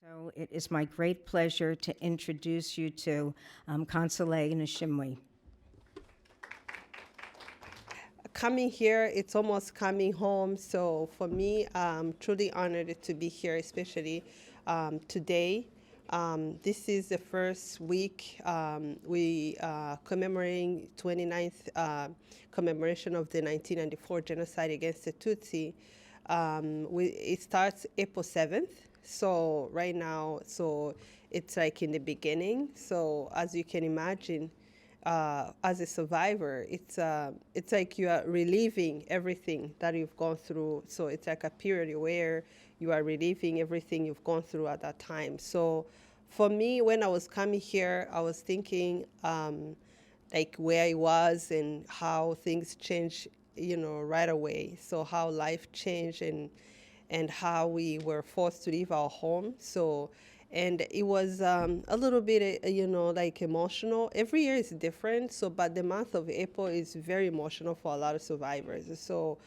So it is my great pleasure to introduce you to Consolee Nishimwe. Coming here, it's almost coming home. So for me, I'm truly honored to be here, especially today. This is the first week we commemorating 29th commemoration of the 1994 genocide against the Tutsi. It starts April 7th. So right now, so it's like in the beginning. So as you can imagine, as a survivor, it's like you are reliving everything that you've gone through. So it's like a period where you are reliving everything you've gone through at that time. So for me, when I was coming here, I was thinking like where I was and how things changed, right away. So how life changed and how we were forced to leave our home. So, and it was a little bit, like emotional. Every year is different. So, but the month of April is very emotional for a lot of survivors. So,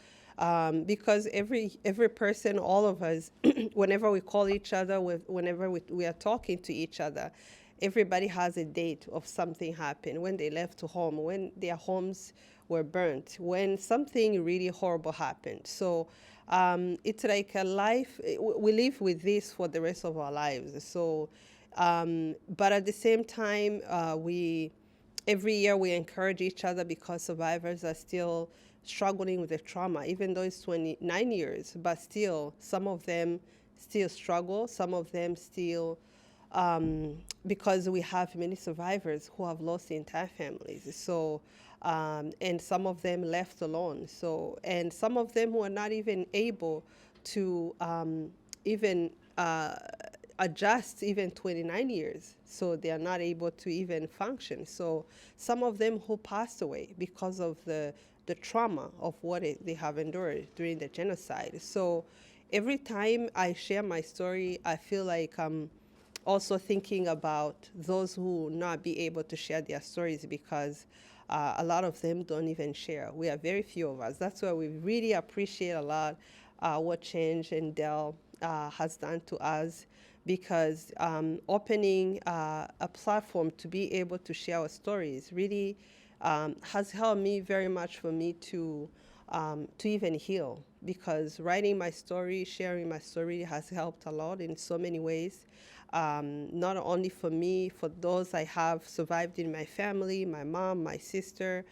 because every person, all of us, whenever we call each other, whenever we are talking to each other, everybody has a date of something happened, when they left home, when their homes were burnt, when something really horrible happened. So it's like a life, we live with this for the rest of our lives. So, but at the same time, every year we encourage each other because survivors are still struggling with the trauma, even though it's 29 years, but still, some of them still struggle, some of them still, because we have many survivors who have lost entire families. So, and some of them left alone. So, and some of them who are not even able to even adjust even 29 years. So they are not able to even function. So some of them who passed away because of the trauma of what they have endured during the genocide. So every time I share my story, I feel like I'm also thinking about those who will not be able to share their stories because a lot of them don't even share. We are very few of us. That's why we really appreciate a lot what Chhange and Dell has done to us, because opening a platform to be able to share our stories really has helped me very much, for me to even heal, because writing my story, sharing my story has helped a lot in so many ways. Not only for me, for those I have survived in my family, my mom, my sister.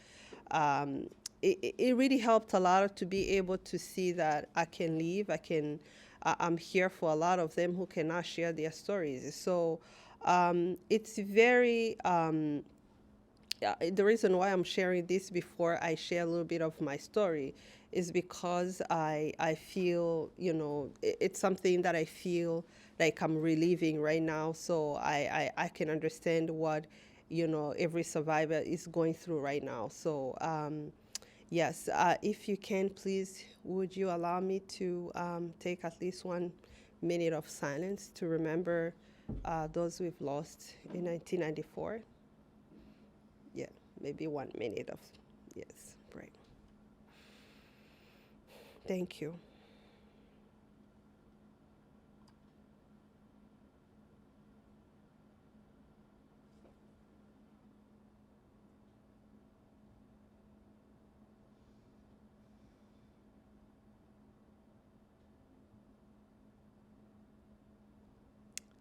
It really helped a lot to be able to see that I can leave, I'm here for a lot of them who cannot share their stories. So it's very, the reason why I'm sharing this before I share a little bit of my story is because I feel, it's something that I feel like I'm reliving right now. So I can understand what, every survivor is going through right now. So yes, if you can, please, would you allow me to take at least 1 minute of silence to remember those we've lost in 1994? Yeah, maybe 1 minute of, yes, right. Thank you.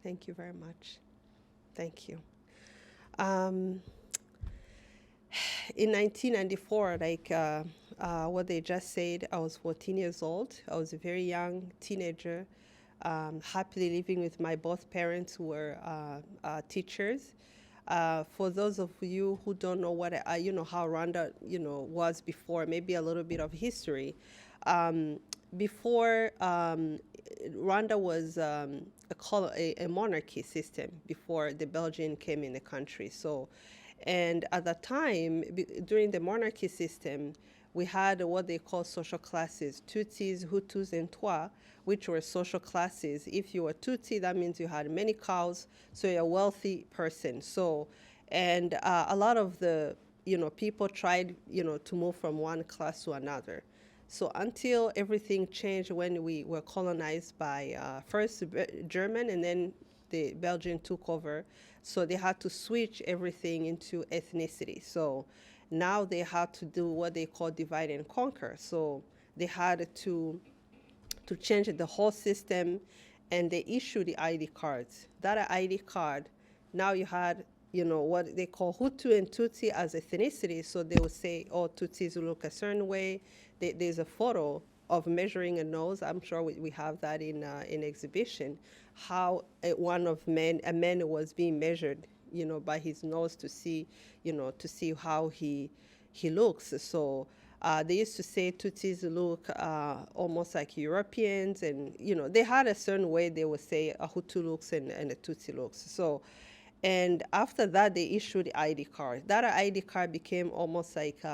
Thank you very much. Thank you. Um, in 1994, like what they just said, I was 14 years old. I was a very young teenager, happily living with my both parents who were teachers. For those of you who don't know what, how Rwanda, was before, maybe a little bit of history. Before, Rwanda was a monarchy system before the Belgian came in the country. So, and at that time, during the monarchy system, we had what they call social classes, Tutsis, Hutus, and Twa, which were social classes. If you were Tutsi, that means you had many cows, so you're a wealthy person. So, and a lot of the, people tried, to move from one class to another. So until everything changed when we were colonized by first German and then the Belgian took over. So they had to switch everything into ethnicity. So now they had to do what they call divide and conquer. So they had to change the whole system, and they issued the ID cards. That ID card, now you had, what they call Hutu and Tutsi as ethnicity. So they would say, oh, Tutsis look a certain way. There's a photo of measuring a nose. I'm sure we have that in exhibition, how a man was being measured, by his nose to see, how he looks. So they used to say Tutsis look almost like Europeans, and they had a certain way they would say a Hutu looks and a Tutsi looks. So, and after that they issued the ID card. That ID card became almost like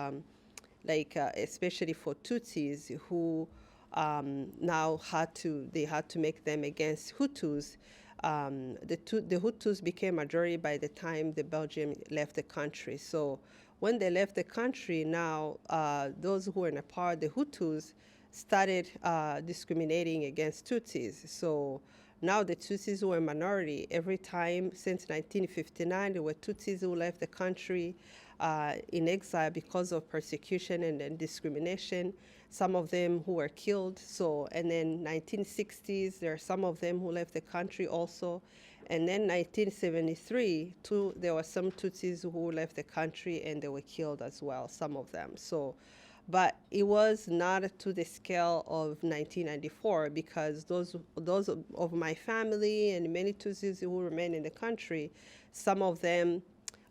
especially for Tutsis who now had to make them against Hutus. The Hutus became majority by the time the Belgium left the country. So when they left the country, now those who were in a part, the Hutus, started discriminating against Tutsis. So now the Tutsis were a minority. Every time since 1959, there were Tutsis who left the country in exile because of persecution and discrimination. Some of them who were killed. So, and then 1960s, there are some of them who left the country also. And then 1973, there were some Tutsis who left the country and they were killed as well, some of them. So, but it was not to the scale of 1994, because those of my family and many Tutsis who remain in the country, some of them,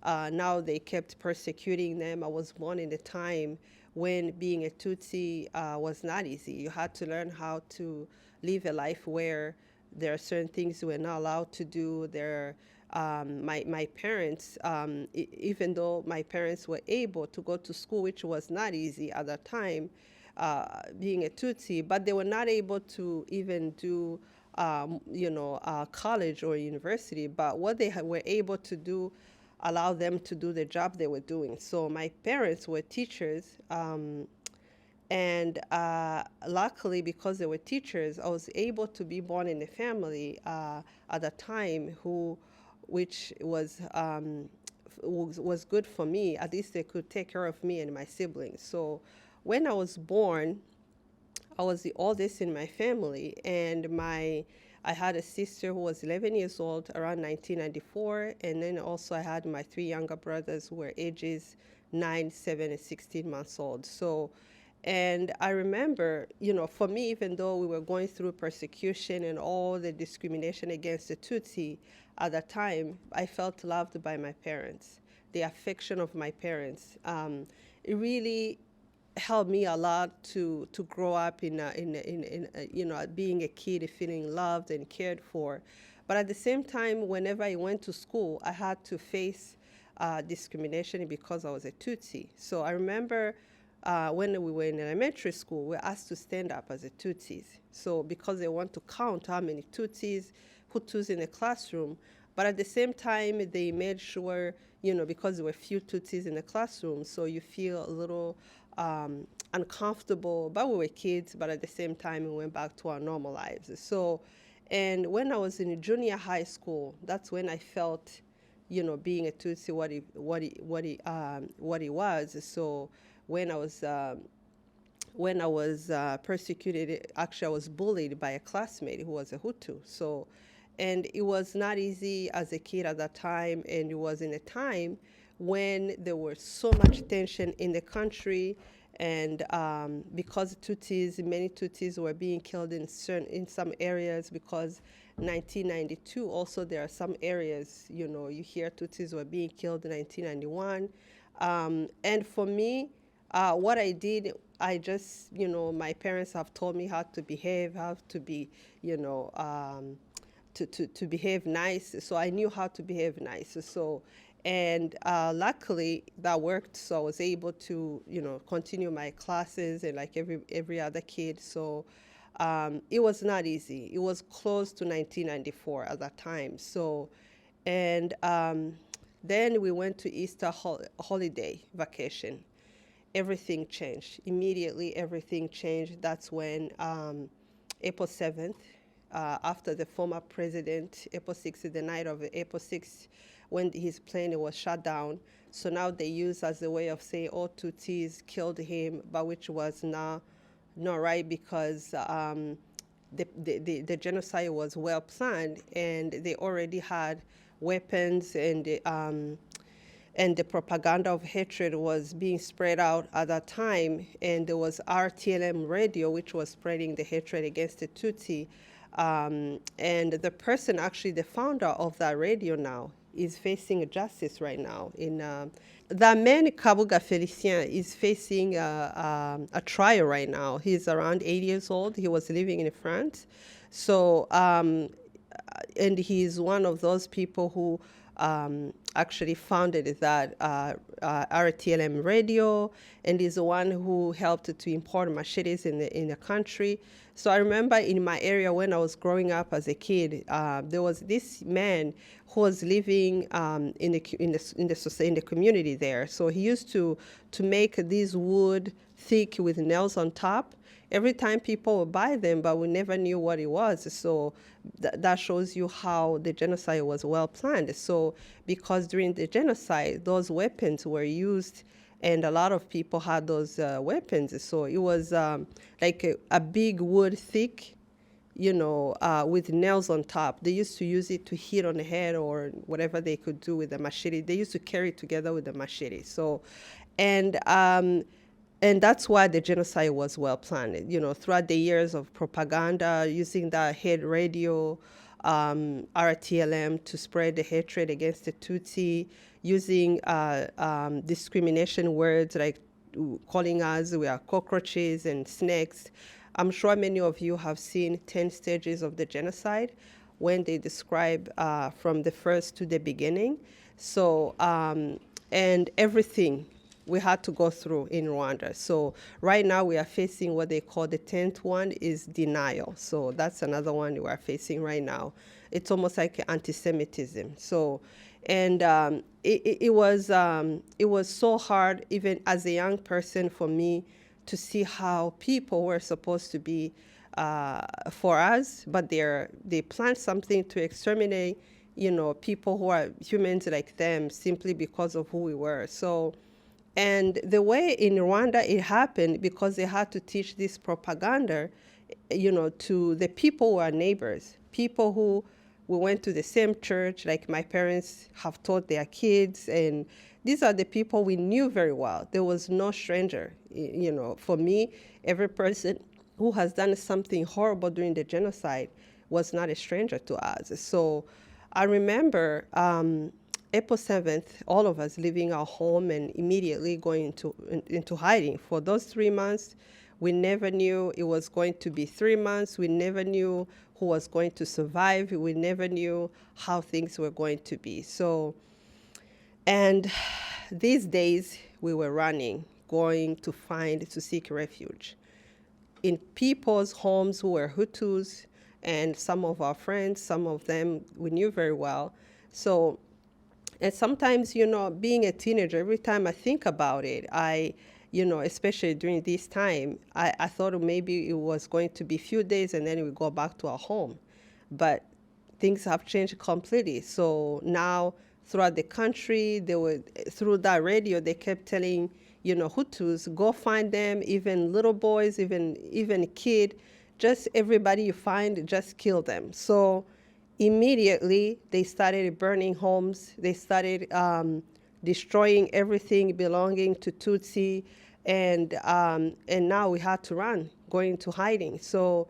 now they kept persecuting them. I was born in a time when being a Tutsi was not easy. You had to learn how to live a life where there are certain things you were not allowed to do. My parents, even though my parents were able to go to school, which was not easy at that time, being a Tutsi, but they were not able to even do, college or university. But what they were able to do allowed them to do the job they were doing. So my parents were teachers, and luckily, because they were teachers, I was able to be born in a family at the time which was good for me. At least they could take care of me and my siblings. So when I was born, I was the oldest in my family, and I had a sister who was 11 years old around 1994, and then also I had my 3 younger brothers who were ages 9, 7, and 16 months old. So, and I remember, for me, even though we were going through persecution and all the discrimination against the Tutsi at that time, I felt loved by my parents. The affection of my parents, it really helped me a lot to grow up in being a kid, feeling loved and cared for. But at the same time, whenever I went to school, I had to face discrimination because I was a Tutsi. So I remember when we were in elementary school, we were asked to stand up as a Tutsis. So because they want to count how many Tutsis, Hutus in the classroom, but at the same time, they made sure, because there were few Tutsis in the classroom, so you feel a little uncomfortable. But we were kids, but at the same time, we went back to our normal lives. So, and when I was in junior high school, that's when I felt, being a Tutsi, what it was. So when I was persecuted, actually I was bullied by a classmate who was a Hutu. So, and it was not easy as a kid at that time, and it was in a time when there was so much tension in the country, and because many Tutsis were being killed in some areas, because 1992 also there are some areas, you hear Tutsis were being killed in 1991. And for me, what I did, I just, my parents have told me how to behave, how to be, to behave nice. So I knew how to behave nice. So, and luckily that worked. So I was able to, continue my classes and like every other kid. So it was not easy. It was close to 1994 at that time. So, and then we went to Easter holiday vacation. Everything changed. Immediately, everything changed. That's when April 7th, after the former president, April 6th, the night of April 6th, when his plane was shut down. So now they use as a way of saying, oh, Tutsis killed him, but which was not right, because the genocide was well planned, and they already had weapons, and the propaganda of hatred was being spread out at that time. And there was RTLM radio, which was spreading the hatred against the Tutsi. And the person, actually the founder of that radio now, is facing justice right now. The man, Kabuga Felicien, is facing a trial right now. He's around 80 years old. He was living in France. So, and he's one of those people who actually founded that RTLM radio, and is the one who helped to import machetes in the country. So I remember in my area when I was growing up as a kid, there was this man who was living in the community there. So he used to make these wood thick with nails on top. Every time people would buy them, but we never knew what it was. So that shows you how the genocide was well planned. So because during the genocide, those weapons were used, and a lot of people had those weapons. So it was like a big wood thick, with nails on top. They used to use it to hit on the head or whatever they could do with the machete. They used to carry it together with the machete. So, and that's why the genocide was well planned. Throughout the years of propaganda, using the head radio, RTLM to spread the hatred against the Tutsi, using discrimination words like calling us we are cockroaches and snakes. I'm sure many of you have seen 10 stages of the genocide when they describe from the first to the beginning. So, and everything we had to go through in Rwanda. So right now we are facing what they call the 10th one is denial. So that's another one we are facing right now. It's almost like anti-Semitism. So, and it was so hard, even as a young person, for me to see how people were supposed to be for us, but they planned something to exterminate, people who are humans like them simply because of who we were. So, and the way in Rwanda it happened, because they had to teach this propaganda, to the people who are neighbors, people who we went to the same church, like my parents have taught their kids, and these are the people we knew very well. There was no stranger. For me, every person who has done something horrible during the genocide was not a stranger to us. So I remember April 7th, all of us leaving our home and immediately going into hiding. For those 3 months, we never knew it was going to be 3 months. We never knew who was going to survive. We never knew how things were going to be. So, and these days we were running, going to seek refuge in people's homes who were Hutus, and some of our friends, some of them we knew very well. So, and sometimes, being a teenager, every time I think about it, especially during this time, I thought maybe it was going to be a few days and then we go back to our home. But things have changed completely. So now throughout the country, through that radio, they kept telling, Hutus, go find them, even little boys, even kid, just everybody you find, just kill them. So immediately they started burning homes. They started destroying everything belonging to Tutsi, and now we had to run, going into hiding. So,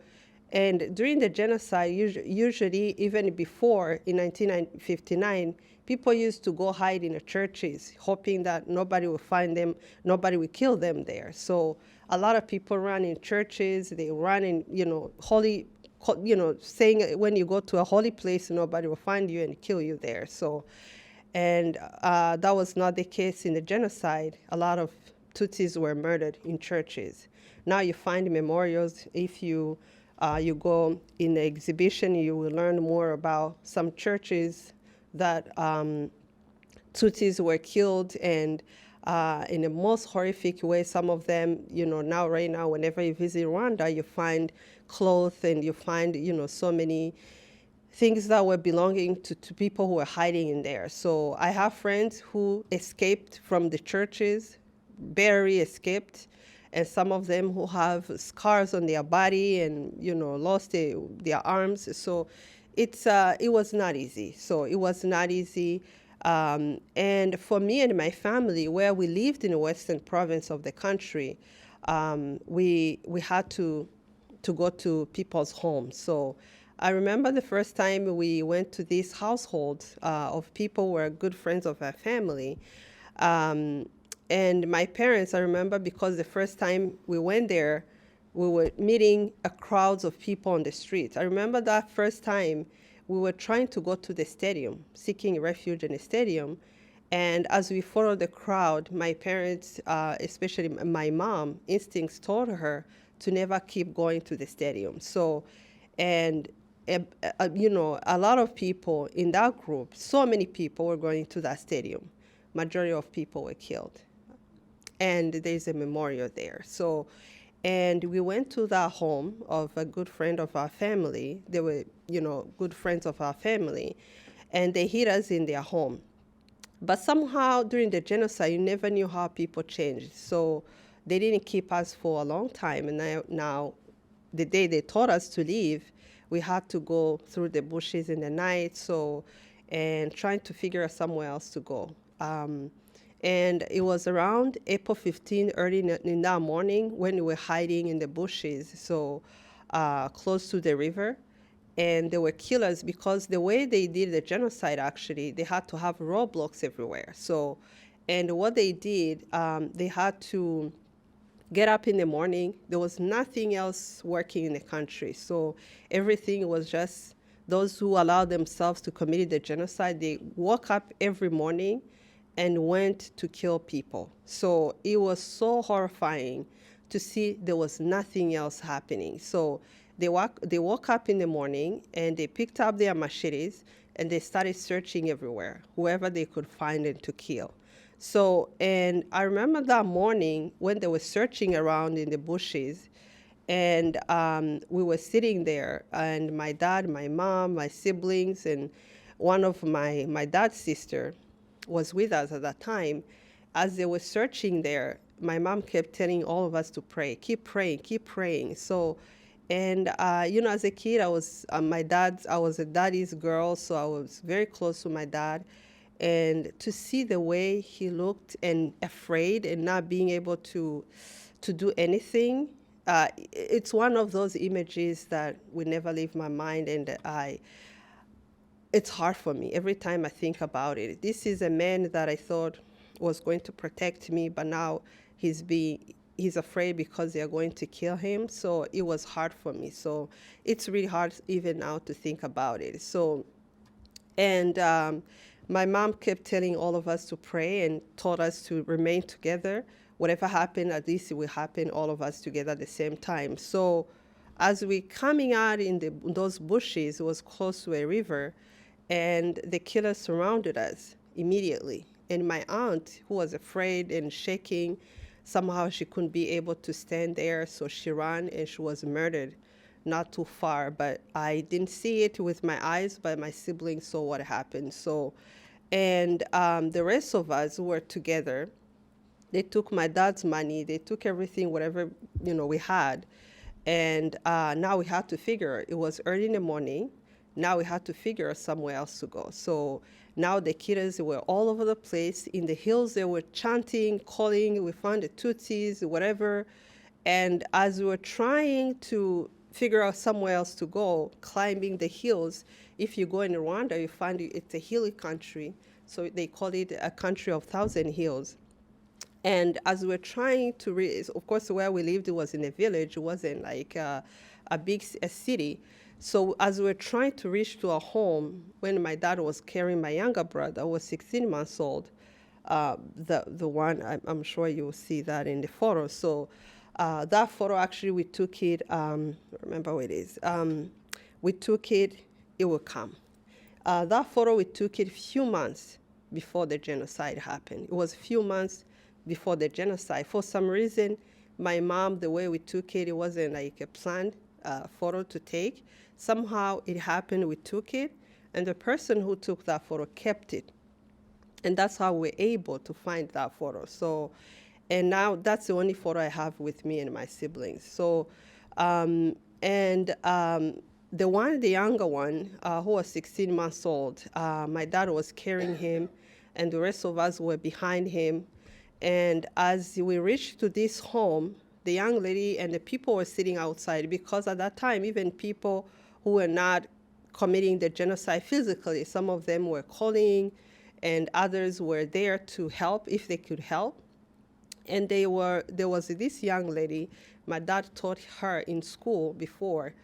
and during the genocide, usually even before, in 1959, people used to go hide in the churches, hoping that nobody would find them, nobody would kill them there. So a lot of people run in churches, they run in, saying when you go to a holy place, nobody will find you and kill you there. So, and that was not the case in the genocide. A lot of Tutsis were murdered in churches. Now you find memorials. If you go in the exhibition, you will learn more about some churches that Tutsis were killed, and in the most horrific way. Some of them, right now, whenever you visit Rwanda, you find clothes and you find, so many things that were belonging to people who were hiding in there. So I have friends who escaped from the churches, barely escaped, and some of them who have scars on their body and lost their arms. So it was not easy. So it was not easy. And for me and my family, where we lived in the western province of the country, we had to go to people's homes. So I remember the first time we went to this household of people who were good friends of our family. And my parents, I remember, because the first time we went there, we were meeting a crowds of people on the street. I remember that first time we were trying to go to the stadium, seeking refuge in the stadium. And as we followed the crowd, my parents, especially my mom, instincts told her to never keep going to the stadium. So, and a lot of people in that group, so many people were going to that stadium. Majority of people were killed. And there's a memorial there. So, and we went to the home of a good friend of our family. They were, good friends of our family, and they hid us in their home. But somehow during the genocide, you never knew how people changed. So they didn't keep us for a long time. And now the day they told us to leave, we had to go through the bushes in the night, and trying to figure out somewhere else to go. And it was around April 15, early in that morning, when we were hiding in the bushes, so close to the river. And they were killers because the way they did the genocide, actually, they had to have roadblocks everywhere. So, and what they did, they had to get up in the morning. There was nothing else working in the country. So everything was just those who allowed themselves to commit the genocide. They woke up every morning and went to kill people. So it was so horrifying to see there was nothing else happening. So they woke up in the morning and they picked up their machetes and they started searching everywhere, whoever they could find and to kill. So, and I remember that morning when they were searching around in the bushes, and we were sitting there, and my dad, my mom, my siblings, and one of my dad's sister was with us at that time. As they were searching there, my mom kept telling all of us to pray, keep praying, keep praying. So, and as a kid, I was a daddy's girl, so I was very close to my dad. And to see the way he looked and afraid and not being able to do anything, it's one of those images that will never leave my mind. And it's hard for me every time I think about it. This is a man that I thought was going to protect me, but now he's afraid because they are going to kill him. So it was hard for me. So it's really hard even now to think about it. So, and my mom kept telling all of us to pray and taught us to remain together. Whatever happened, at least it will happen all of us together at the same time. So as we coming out in those bushes, it was close to a river, and the killers surrounded us immediately. And my aunt, who was afraid and shaking, somehow she couldn't be able to stand there, so she ran and she was murdered not too far. But I didn't see it with my eyes, but my siblings saw what happened. So, and the rest of us who were together, they took my dad's money, they took everything, whatever we had, and now we had to figure. It was early in the morning. Now we had to figure somewhere else to go. So now the killers were all over the place. In the hills, they were chanting, calling. We found the Tutsis, whatever. And as we were trying to figure out somewhere else to go, climbing the hills, if you go in Rwanda, you find it's a hilly country. So they call it a country of 1,000 hills. And as we're trying to of course, where we lived, it was in a village. It wasn't like a city. So as we're trying to reach to our home, when my dad was carrying my younger brother, who was 16 months old, the one, I'm sure you will see that in the photo. So that photo, actually, we took it, remember what it is. We took it, it will come. That photo, we took it a few months before the genocide happened. It was a few months before the genocide. For some reason, my mom, the way we took it, it wasn't like a planned photo to take. Somehow it happened, we took it, and the person who took that photo kept it. And that's how we're able to find that photo. So, and now that's the only photo I have with me and my siblings. So, the younger one, who was 16 months old, my dad was carrying him, and the rest of us were behind him. And as we reached to this home, the young lady and the people were sitting outside, because at that time, even people who were not committing the genocide physically, some of them were calling, and others were there to help if they could help. And there was this young lady, my dad taught her in school before,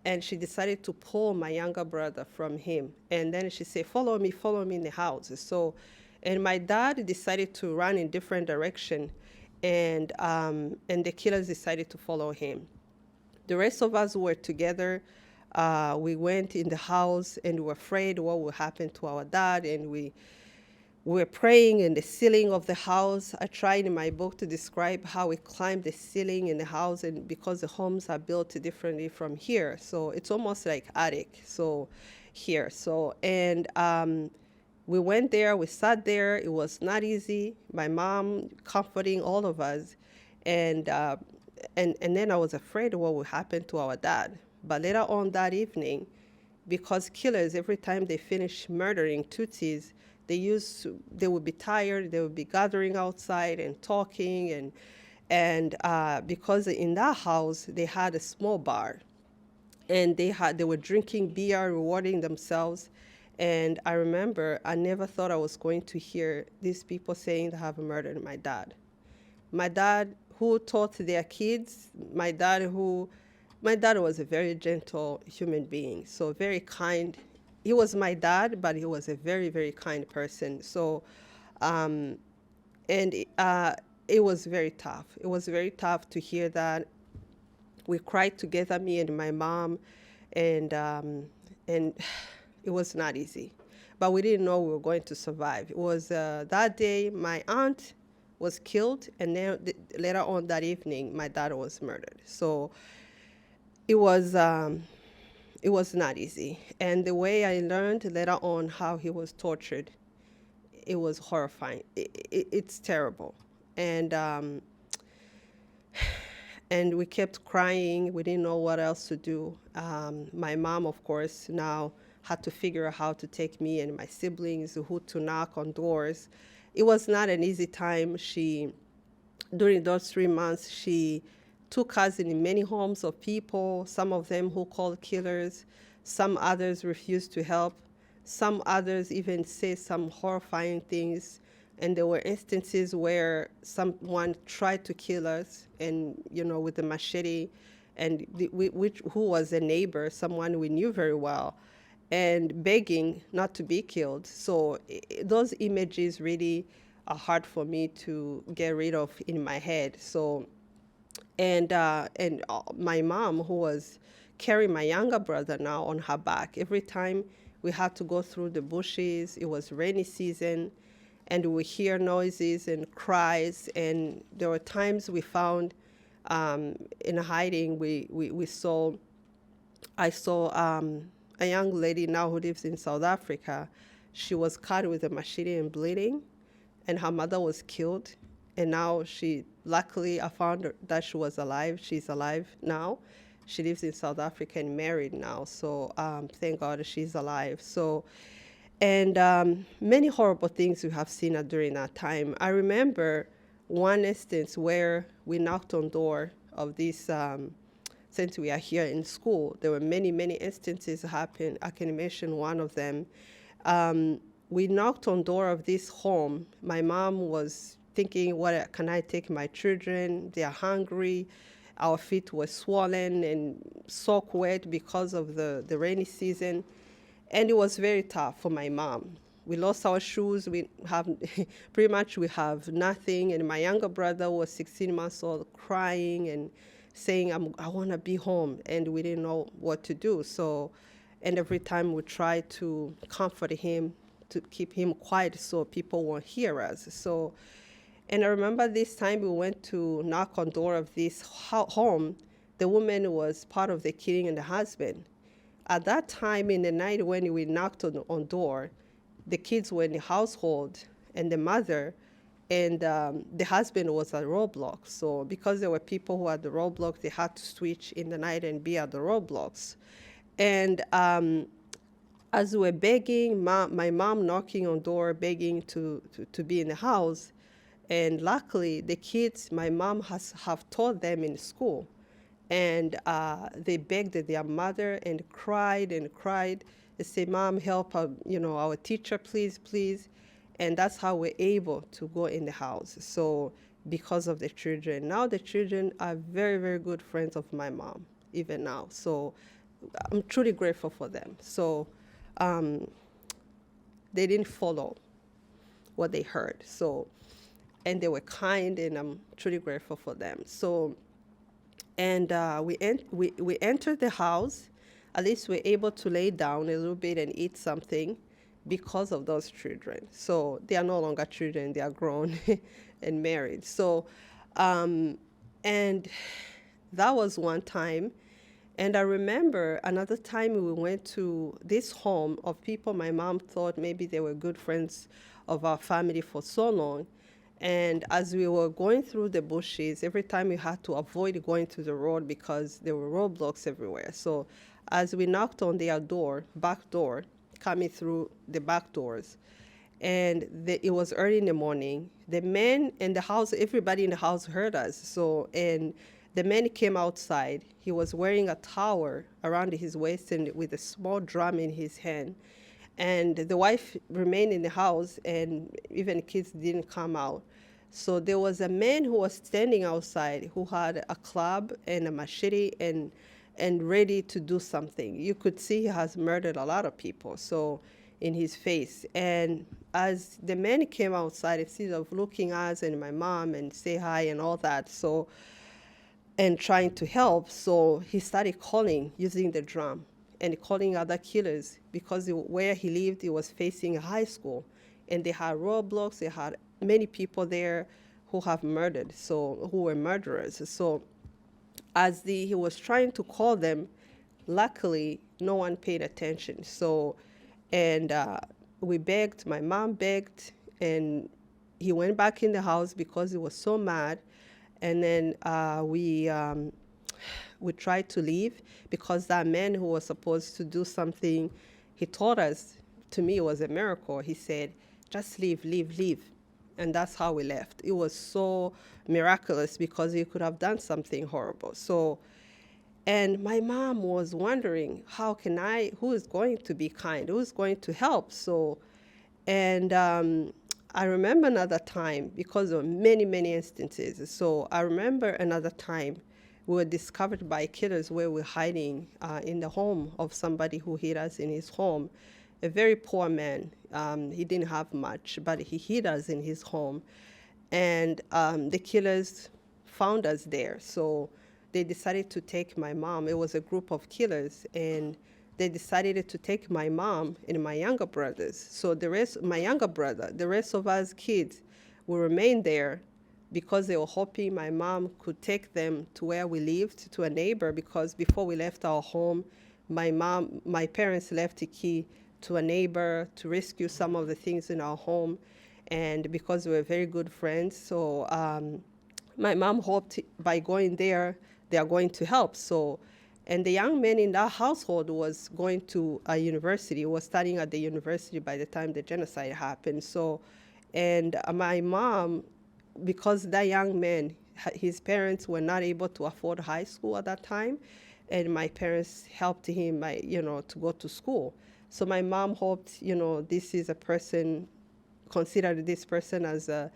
and she decided to pull my younger brother from him. And then she said, follow me in the house. So, and my dad decided to run in different direction, and the killers decided to follow him. The rest of us were together. We went in the house, and we were afraid what would happen to our dad, and we were praying in the ceiling of the house. I tried in my book to describe how we climbed the ceiling in the house, and because the homes are built differently from here, so it's almost like attic. So here, we went there, we sat there. It was not easy. My mom comforting all of us, and then I was afraid of what would happen to our dad. But later on that evening, because killers, every time they finish murdering Tutsis, they would be tired, they would be gathering outside and talking, and because in that house they had a small bar, and they were drinking beer, rewarding themselves. And I remember I never thought I was going to hear these people saying they have murdered my dad. My dad, who taught their kids, my dad was a very gentle human being, so very kind. He was my dad, but he was a very, very kind person. So, it was very tough. It was very tough to hear that. We cried together, me and my mom, and it was not easy. But we didn't know we were going to survive. It was that day my aunt was killed, and then later on that evening, my dad was murdered. So it was not easy. And the way I learned later on how he was tortured, it was horrifying. It's terrible. And we kept crying. We didn't know what else to do. My mom, of course, now had to figure out how to take me and my siblings, who to knock on doors. It was not an easy time. During those 3 months, she took us in many homes of people, some of them who called killers, some others refused to help, some others even said some horrifying things. And there were instances where someone tried to kill us, and with a machete, and who was a neighbor, someone we knew very well, and begging not to be killed. So those images really are hard for me to get rid of in my head. So, and my mom, who was carrying my younger brother now on her back, every time we had to go through the bushes, it was rainy season, and we would hear noises and cries. And there were times we found in hiding, I saw a young lady now who lives in South Africa. She was cut with a machete and bleeding, and her mother was killed. And now luckily I found that she was alive. She's alive now. She lives in South Africa and married now. So thank God she's alive. So, and many horrible things we have seen during that time. I remember one instance where we knocked on door of this, since we are here in school, there were many, many instances happen. I can mention one of them. We knocked on door of this home. My mom was thinking, what can I take my children? They are hungry. Our feet were swollen and soak wet because of the rainy season. And it was very tough for my mom. We lost our shoes. We have nothing. And my younger brother was 16 months old, crying and saying, I want to be home. And we didn't know what to do. So, and every time we tried to comfort him, to keep him quiet so people won't hear us. So, And I remember this time we went to knock on door of this home. The woman was part of the killing and the husband. At that time in the night when we knocked on door, the kids were in the household and the mother and the husband was at roadblocks. So because there were people who had the roadblocks, they had to switch in the night and be at the roadblocks. And as we were begging, my mom knocking on door, begging to be in the house, and luckily the kids, my mom have taught them in school, and they begged their mother and cried and cried. They say, "Mom, help our teacher, please, please." And that's how we're able to go in the house. So because of the children. Now the children are very, very good friends of my mom, even now. So I'm truly grateful for them. So they didn't follow what they heard. So, and they were kind, and I'm truly grateful for them. So, and we entered the house. At least we're able to lay down a little bit and eat something because of those children. So they are no longer children, they are grown and married. So, and that was one time. And I remember another time we went to this home of people my mom thought maybe they were good friends of our family for so long. And as we were going through the bushes, every time we had to avoid going to the road because there were roadblocks everywhere. So as we knocked on their door, back door, coming through the back doors, and it was early in the morning, the men in the house, everybody in the house heard us. So, and the man came outside. He was wearing a towel around his waist and with a small drum in his hand. And the wife remained in the house, and even kids didn't come out. So there was a man who was standing outside who had a club and a machete and ready to do something. You could see he has murdered a lot of people, so in his face. And as the man came outside, instead of looking at us and my mom and say hi and all that, so, and trying to help, so he started calling using the drum and calling other killers, because where he lived, he was facing a high school, and they had roadblocks. They had many people there who have murdered, so who were murderers. So as he was trying to call them, luckily no one paid attention. So, and we begged, my mom begged, and he went back in the house because he was so mad. And then we tried to leave, because that man who was supposed to do something, he told us, to me it was a miracle. He said, just leave, leave, leave. And that's how we left. It was so miraculous, because he could have done something horrible. So, and my mom was wondering, who is going to be kind? Who is going to help? So, and I remember another time, because of many, many instances. So I remember another time we were discovered by killers where we were hiding in the home of somebody who hid us in his home. A very poor man. He didn't have much, but he hid us in his home. And the killers found us there. So they decided to take my mom. It was a group of killers, and they decided to take my mom and my younger brothers. So my younger brother, the rest of us kids, will remain there, because they were hoping my mom could take them to where we lived, to a neighbor, because before we left our home, my parents left a key to a neighbor to rescue some of the things in our home. And because we were very good friends, so my mom hoped by going there, they are going to help. So, and the young man in that household was going to a university, was studying at the university by the time the genocide happened. So, and my mom, because that young man, his parents were not able to afford high school at that time, and my parents helped him, to go to school. So my mom hoped, this is a person, considered this person as a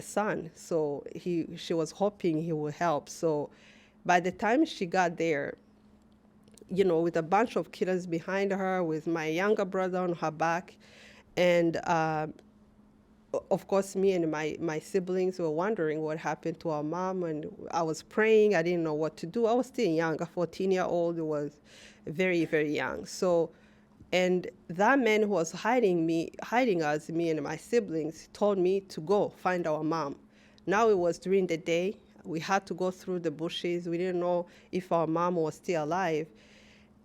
son. So she was hoping he would help. So by the time she got there, with a bunch of killers behind her, with my younger brother on her back, and of course, me and my siblings were wondering what happened to our mom, and I was praying. I didn't know what to do. I was still young. A 14-year-old was very, very young. So, and that man who was hiding us, me and my siblings, told me to go find our mom. Now it was during the day. We had to go through the bushes. We didn't know if our mom was still alive.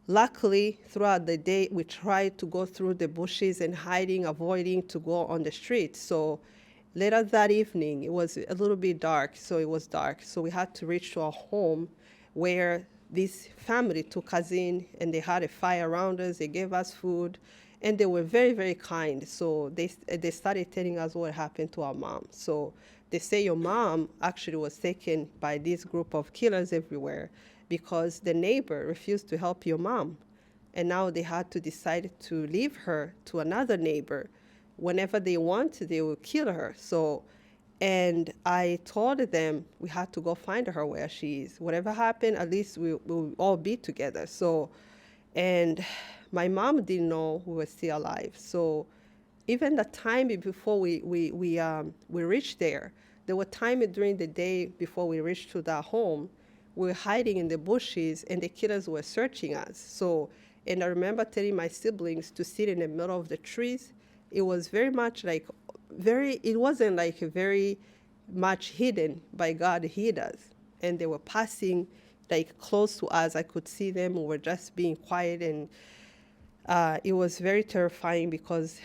Luckily, throughout the day, we tried to go through the bushes and hiding, avoiding to go on the street. So later that evening, it was a little bit dark, so it was dark. So we had to reach to our home where this family took us in, and they had a fire around us. They gave us food, and they were very, very kind. So they started telling us what happened to our mom. So they say your mom actually was taken by this group of killers everywhere because the neighbor refused to help your mom. And now they had to decide to leave her to another neighbor. Whenever they want, they will kill her. So, and I told them we had to go find her where she is. Whatever happened, at least we'll all be together. So, and my mom didn't know we were still alive. So even the time before we reached there were times during the day before we reached to that home, we were hiding in the bushes and the killers were searching us. So, and I remember telling my siblings to sit in the middle of the trees. It was very much like, it wasn't like very much hidden, by God hid us. And they were passing like close to us. I could see them. We were just being quiet, and it was very terrifying because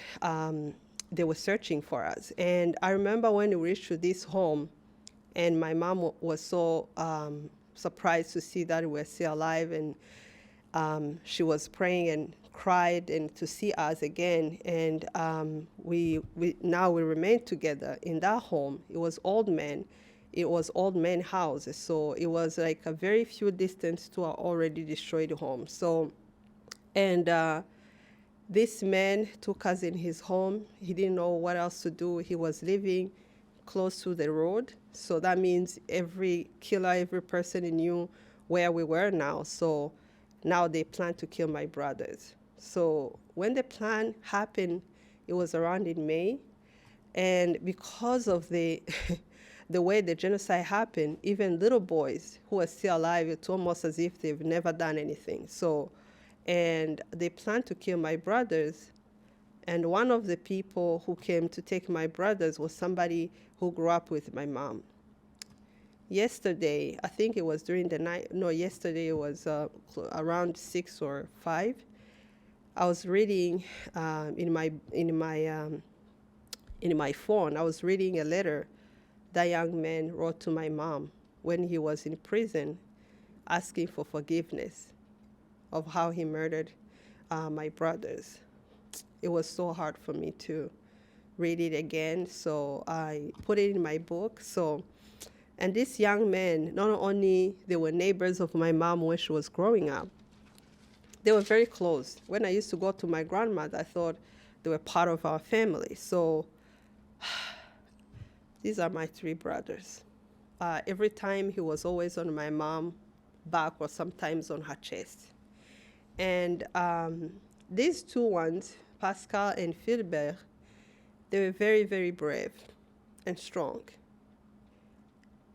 they were searching for us. And I remember when we reached to this home, and my mom was so surprised to see that we were still alive, and she was praying and cried and to see us again. And we now we remained together in that home. It was old men. It was old men houses, so it was like a very few distance to our already destroyed home. So, and this man took us in his home. He didn't know what else to do. He was living close to the road, so that means every killer, every person knew where we were now. So now they plan to kill my brothers. So when the plan happened, it was around in May, and because of the the way the genocide happened, even little boys who are still alive, it's almost as if they've never done anything. So, and they planned to kill my brothers. And one of the people who came to take my brothers was somebody who grew up with my mom. Yesterday, I think it was during the night, no, yesterday it was around 6 or 5. I was reading in my phone, I was reading a letter that young man wrote to my mom when he was in prison, asking for forgiveness of how he murdered my brothers. It was so hard for me to read it again, so I put it in my book. So, and this young man, not only they were neighbors of my mom when she was growing up, they were very close. When I used to go to my grandmother, I thought they were part of our family. So these are my 3 brothers. Every time he was always on my mom's back or sometimes on her chest. And these 2 ones, Pascal and Philbert, they were very, very brave and strong.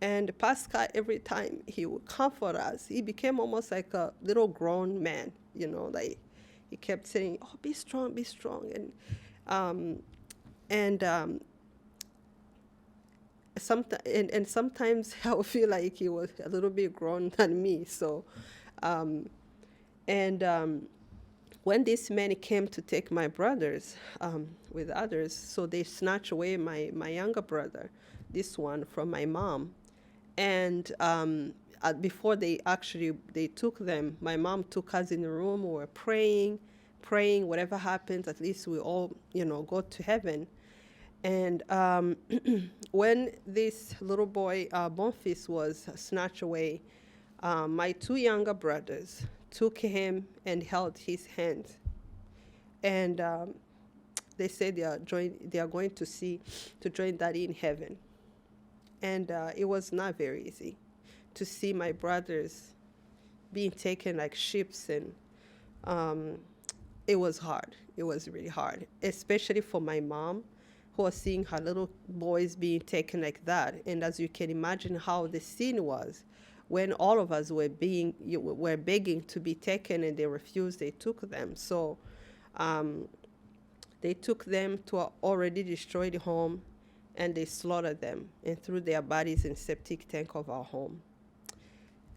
And Pascal, every time he would comfort us, he became almost like a little grown man, you know, like he kept saying, oh, be strong, be strong. And sometimes I would feel like he was a little bit grown than me. So, when this man came to take my brothers with others, so they snatched away my younger brother, this one, from my mom. And before they took them, my mom took us in the room. We were praying, whatever happens, at least we all, go to heaven. And when this little boy, Bonfils, was snatched away, my 2 younger brothers took him and held his hand. And they said they are going to join Daddy in heaven. And it was not very easy to see my brothers being taken like sheep, and it was hard. It was really hard, especially for my mom, who was seeing her little boys being taken like that. And as you can imagine how the scene was, when all of us were begging to be taken and they refused, they took them. So they took them to an already destroyed home, and they slaughtered them and threw their bodies in septic tank of our home.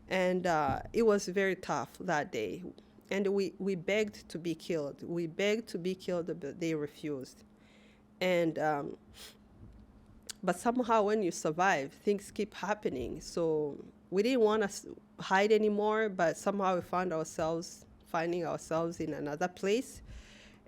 And it was very tough that day. And we begged to be killed. We begged to be killed, but they refused. And but somehow when you survive, things keep happening. So we didn't want to hide anymore, but somehow we found ourselves finding ourselves in another place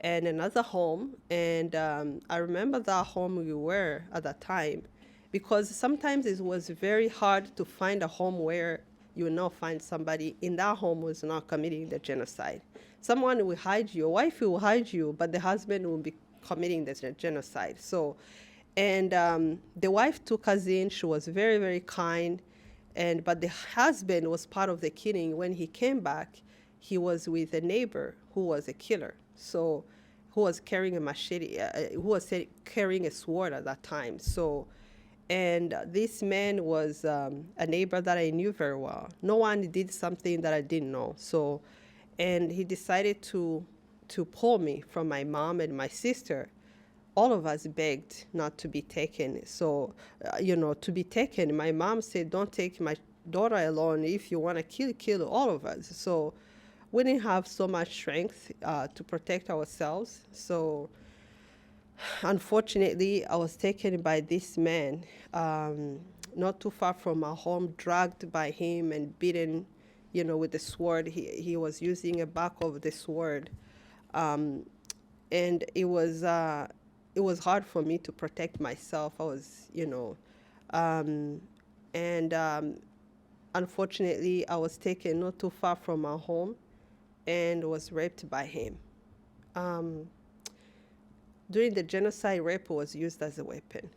and another home. And I remember that home we were at that time, because sometimes it was very hard to find a home where you will not find somebody in that home who's not committing the genocide. Someone will hide you, a wife will hide you, but the husband will be committing the genocide. So, and the wife took us in. She was very, very kind. But the husband was part of the killing. When he came back, he was with a neighbor who was a killer. So, who was carrying a machete, who was carrying a sword at that time. So, and this man was a neighbor that I knew very well. No one did something that I didn't know. So, and he decided to pull me from my mom and my sister. All of us begged not to be taken. So, to be taken. My mom said, don't take my daughter alone. If you want to kill all of us. So we didn't have so much strength to protect ourselves. So unfortunately, I was taken by this man, not too far from our home, dragged by him and beaten, with the sword. He was using a back of the sword. And it was hard for me to protect myself. I was, unfortunately, I was taken not too far from our home and was raped by him. During the genocide, rape was used as a weapon.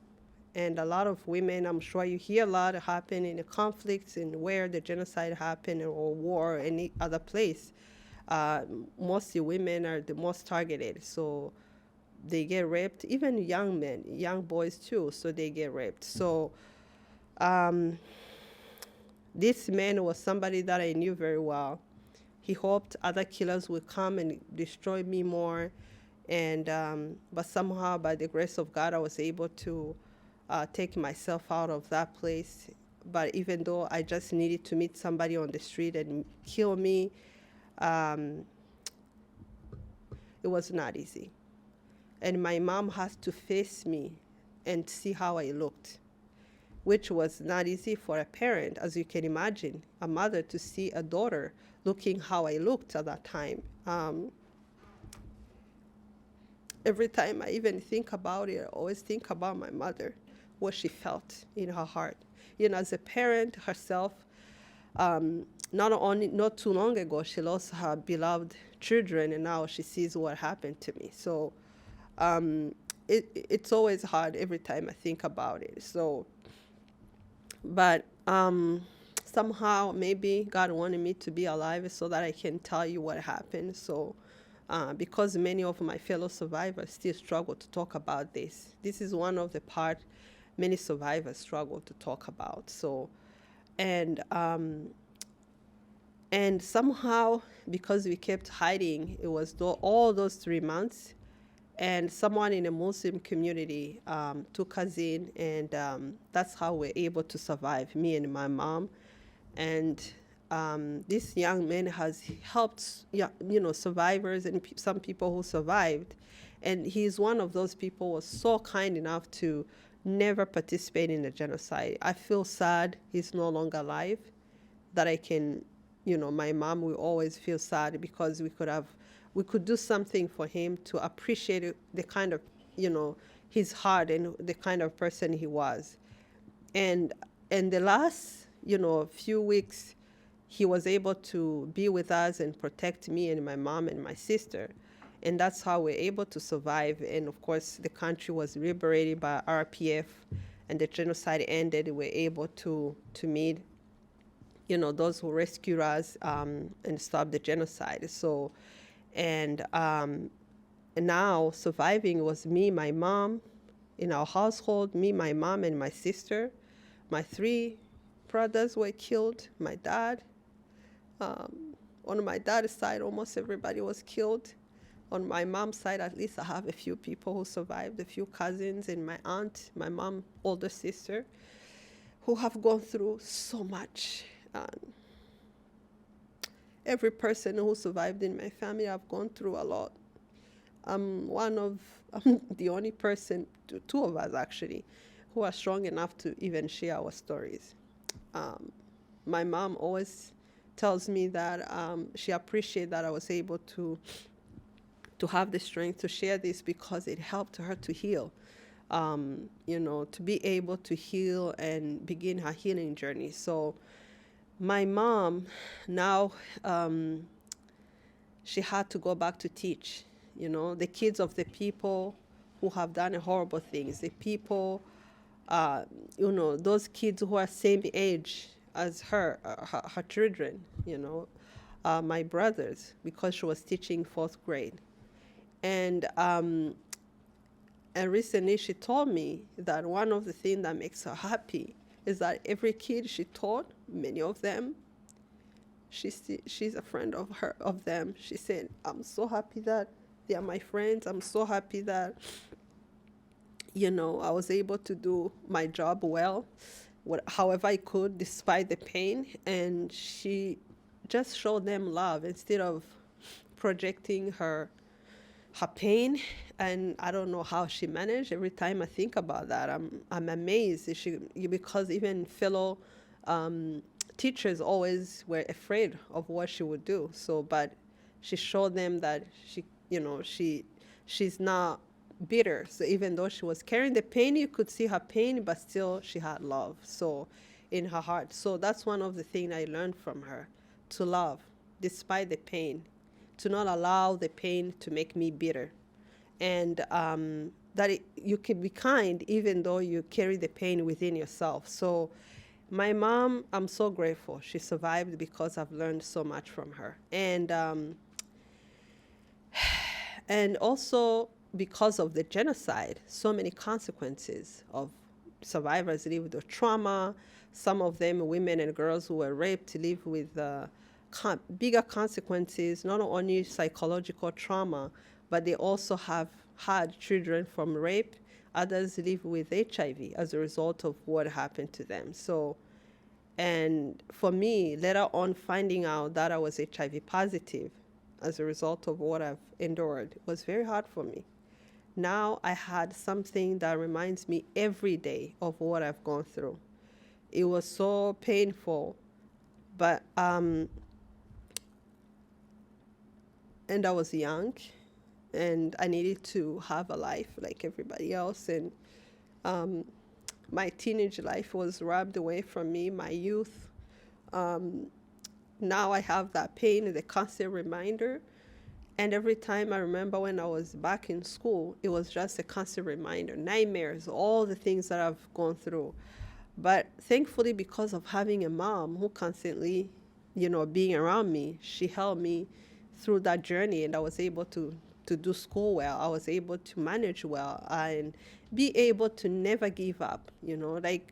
And a lot of women, I'm sure you hear a lot happen in the conflicts and where the genocide happened, or war or any other place. Mostly women are the most targeted. So they get raped, even young men, young boys too, so they get raped. So this man was somebody that I knew very well. He hoped other killers would come and destroy me more. And but somehow, by the grace of God, I was able to take myself out of that place. But even though I just needed to meet somebody on the street and kill me, it was not easy. And my mom has to face me and see how I looked, which was not easy for a parent, as you can imagine, a mother to see a daughter looking how I looked at that time. Every time I even think about it, I always think about my mother, what she felt in her heart. As a parent herself, not too long ago, she lost her beloved children, and now she sees what happened to me. So it's always hard every time I think about it. So, but somehow maybe God wanted me to be alive so that I can tell you what happened. So because many of my fellow survivors still struggle to talk about this. This is one of the part many survivors struggle to talk about. So, and somehow, because we kept hiding, it was all those 3 months, and someone in a Muslim community took us in, and that's how we're able to survive, me and my mom. And this young man has helped, survivors and some people who survived. And he's one of those people who was so kind enough to never participate in the genocide. I feel sad he's no longer alive, that I can, my mom will always feel sad, because we could do something for him to appreciate the kind of, his heart and the kind of person he was. And the last, few weeks, he was able to be with us and protect me and my mom and my sister. And that's how we're able to survive. And of course, the country was liberated by RPF, and the genocide ended. We're able to meet, those who rescued us and stop the genocide. So, and now surviving was me, my mom, in our household, me, my mom, and my sister. My 3 brothers were killed, my dad. On my dad's side, almost everybody was killed. On my mom's side, at least, I have a few people who survived, a few cousins, and my aunt, my mom's older sister, who have gone through so much. Every person who survived in my family, I've gone through a lot. I'm the only person, two of us actually, who are strong enough to even share our stories. My mom always tells me that she appreciates that I was able to have the strength to share this because it helped her to heal. To be able to heal and begin her healing journey. So my mom now, she had to go back to teach, the kids of the people who have done horrible things, the people, those kids who are same age as her children, my brothers, because she was teaching 4th grade. And recently she told me that one of the things that makes her happy is that every kid she taught, many of them, she's a friend of them. She said, I'm so happy that they are my friends. I'm so happy that, I was able to do my job well, however I could, despite the pain. And she just showed them love instead of projecting her pain. And I don't know how she managed. Every time I think about that, I'm amazed. Because even fellow teachers always were afraid of what she would do. But she showed them that she's not bitter. So even though she was carrying the pain, you could see her pain, but still she had love. So in her heart. So that's one of the things I learned from her, to love despite the pain, to not allow the pain to make me bitter. And you can be kind even though you carry the pain within yourself. So my mom, I'm so grateful. She survived because I've learned so much from her. And also because of the genocide, so many consequences of survivors live with trauma. Some of them, women and girls who were raped, live with bigger consequences, not only psychological trauma, but they also have had children from rape. Others live with HIV as a result of what happened to them. So, and for me, later on finding out that I was HIV positive as a result of what I've endured was very hard for me. Now I had something that reminds me every day of what I've gone through. It was so painful, but and I was young, and I needed to have a life like everybody else. And my teenage life was robbed away from me, my youth. Now I have that pain, the constant reminder. And every time I remember when I was back in school, it was just a constant reminder, nightmares, all the things that I've gone through. But thankfully, because of having a mom who constantly, being around me, she helped me through that journey, and I was able to do school well. I was able to manage well and be able to never give up,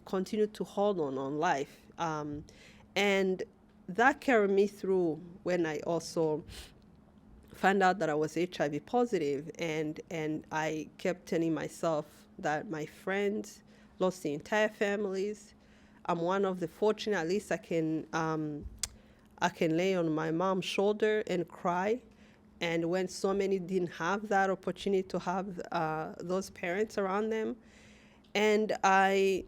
continue to hold on life. And that carried me through when I also found out that I was HIV positive, and I kept telling myself that my friends lost the entire families. I'm one of the fortunate. At least I can lay on my mom's shoulder and cry. And when so many didn't have that opportunity to have those parents around them, and I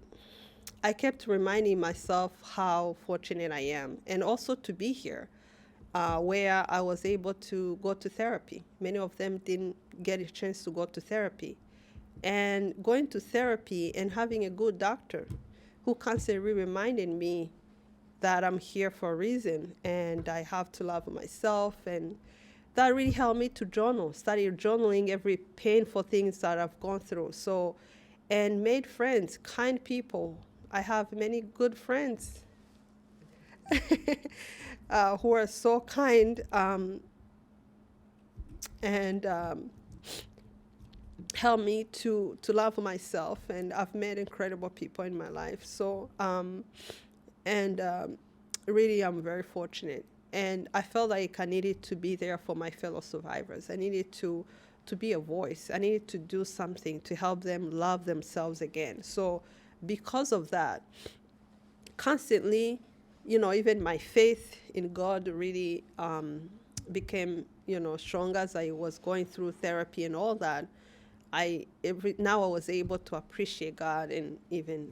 kept reminding myself how fortunate I am, and also to be here, where I was able to go to therapy. Many of them didn't get a chance to go to therapy. And going to therapy and having a good doctor who constantly reminded me that I'm here for a reason and I have to love myself. And that really helped me to journal, started journaling every painful things that I've gone through. So, and made friends, kind people. I have many good friends who are so kind and help me to love myself. And I've met incredible people in my life. So, really, I'm very fortunate. And I felt like I needed to be there for my fellow survivors. I needed to be a voice. I needed to do something to help them love themselves again. So because of that, constantly, even my faith in God really became, stronger as I was going through therapy and all that. Now I was able to appreciate God and even,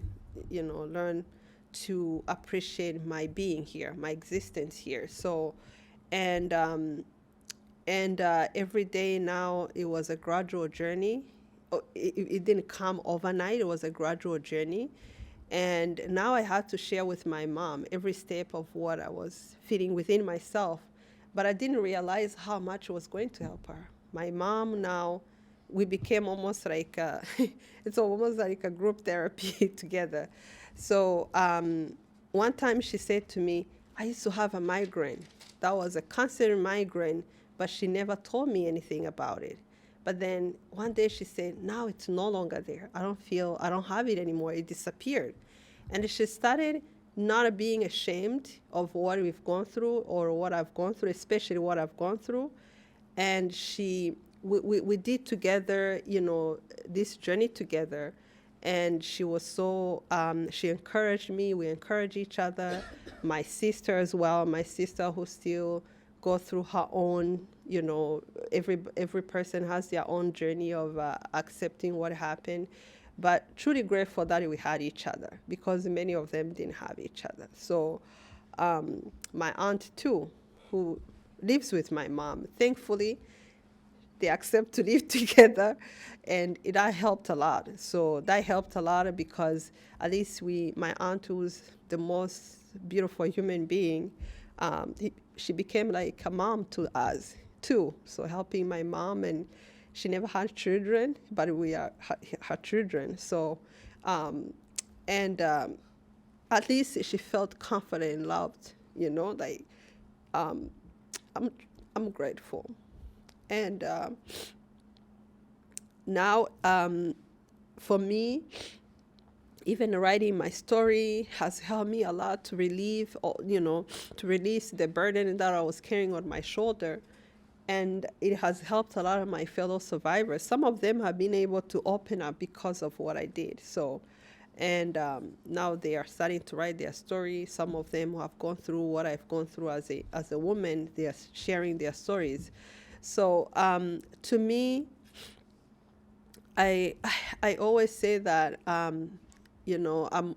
learn to appreciate my being here, my existence here. So, and every day now it was a gradual journey. It didn't come overnight. It was a gradual journey. And now I had to share with my mom every step of what I was feeling within myself. But I didn't realize how much it was going to help her. My mom now, we became almost like it's almost like a group therapy together. So one time she said to me, I used to have a migraine. That was a constant migraine, but she never told me anything about it. But then one day she said, now it's no longer there. I don't have it anymore. It disappeared. And she started not being ashamed of what we've gone through or what I've gone through, especially what I've gone through. And we did together, this journey together. And she was so, she encouraged me. We encouraged each other. My sister as well, my sister who still go through her own, every person has their own journey of accepting what happened. But truly grateful that we had each other because many of them didn't have each other. So my aunt too, who lives with my mom, thankfully, they accept to live together, and that helped a lot. So that helped a lot because at least my aunt, who's the most beautiful human being, she became like a mom to us too. So helping my mom, and she never had children, but we are her children. So, at least she felt confident and loved. I'm grateful. And now, for me, even writing my story has helped me a lot to relieve, to release the burden that I was carrying on my shoulder. And it has helped a lot of my fellow survivors. Some of them have been able to open up because of what I did. So, and now they are starting to write their story. Some of them who have gone through what I've gone through as a woman, they are sharing their stories. So to me, I always say that, I'm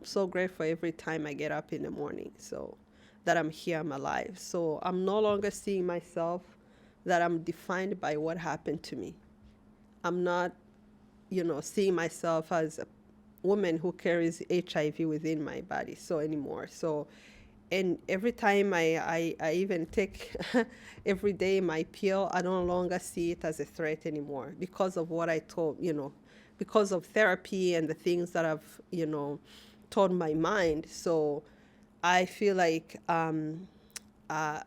so grateful every time I get up in the morning, so that I'm here, I'm alive. So I'm no longer seeing myself that I'm defined by what happened to me. I'm not, seeing myself as a woman who carries HIV within my body anymore. So, and every time I even take every day my pill, I no longer see it as a threat anymore because of what I told, because of therapy and the things that I've, told my mind. So I feel like, I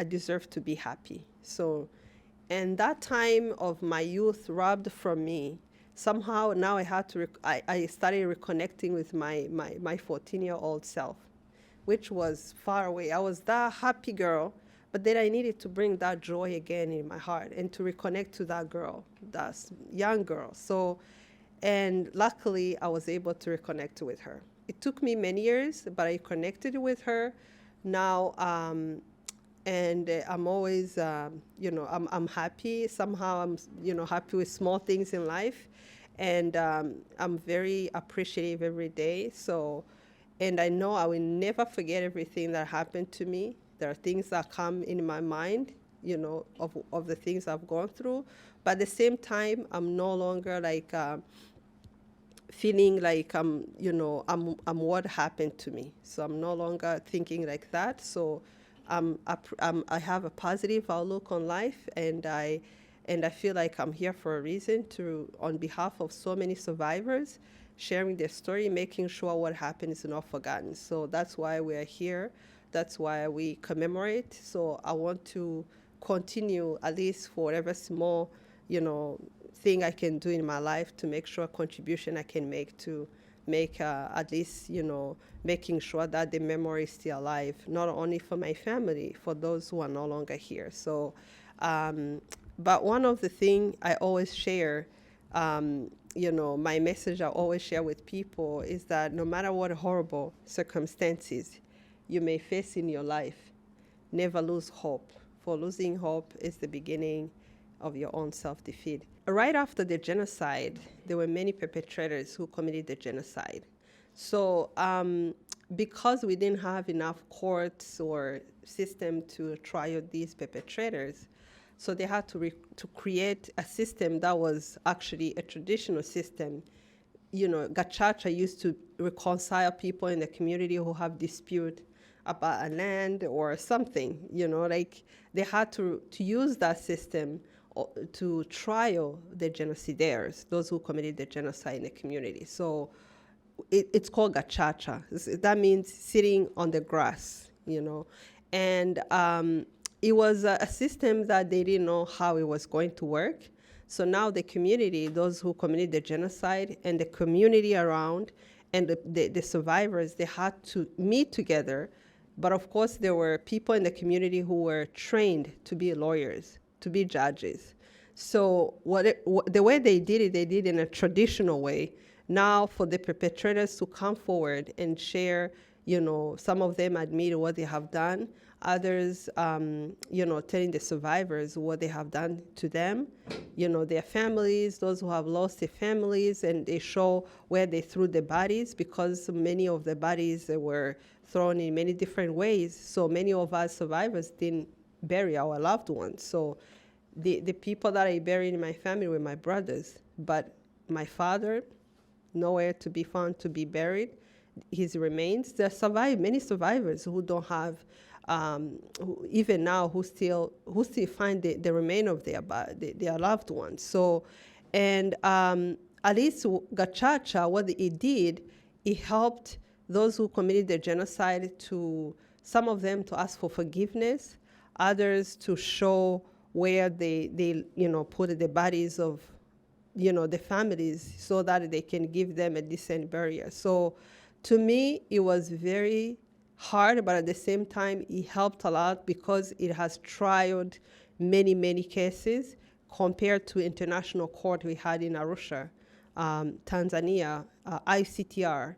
deserve to be happy. So, and that time of my youth robbed from me, somehow now I had to, I started reconnecting with my 14-year-old self, which was far away. I was that happy girl, but then I needed to bring that joy again in my heart and to reconnect to that girl, that young girl. So, and luckily I was able to reconnect with her. It took me many years, but I connected with her now, and I'm always, I'm happy. Somehow I'm, happy with small things in life, and I'm very appreciative every day. So, and I know I will never forget everything that happened to me. There are things that come in my mind, of the things I've gone through, but at the same time, I'm no longer like feeling like I'm what happened to me. So I'm no longer thinking like that. So I have a positive outlook on life, and I feel like I'm here for a reason on behalf of so many survivors, sharing their story, making sure what happened is not forgotten. So that's why we're here. That's why we commemorate. So I want to continue, at least for whatever small, thing I can do in my life to make sure a contribution I can make to make at least, making sure that the memory is still alive, not only for my family, for those who are no longer here. So, but one of the things I always share, my message I always share with people is that no matter what horrible circumstances you may face in your life, never lose hope. For losing hope is the beginning of your own self-defeat. Right after the genocide, there were many perpetrators who committed the genocide. So because we didn't have enough courts or system to trial these perpetrators, so they had to create a system that was actually a traditional system. Gacaca used to reconcile people in the community who have dispute about a land or something, like they had to use that system to trial the genocidaires, those who committed the genocide in the community. So it's called gacaca. That means sitting on the grass, and it was a system that they didn't know how it was going to work. So now the community, those who committed the genocide and the community around and the survivors, they had to meet together. But of course, there were people in the community who were trained to be lawyers, to be judges. So the way they did it in a traditional way. Now for the perpetrators to come forward and share, some of them admit what they have done, others, telling the survivors what they have done to them, their families, those who have lost their families, and they show where they threw the bodies, because many of the bodies were thrown in many different ways. So many of us survivors didn't bury our loved ones. So the people that I buried in my family were my brothers, but my father, nowhere to be found to be buried. His remains, there are many survivors who don't have, even now, who still find the remain of their loved ones. So, and at least Gacaca, what it did, it helped those who committed the genocide some of them to ask for forgiveness, others to show where they put the bodies of, the families, so that they can give them a decent burial. So to me, it was very hard, but at the same time, it helped a lot because it has trialed many, many cases compared to international court we had in Arusha, Tanzania, ICTR,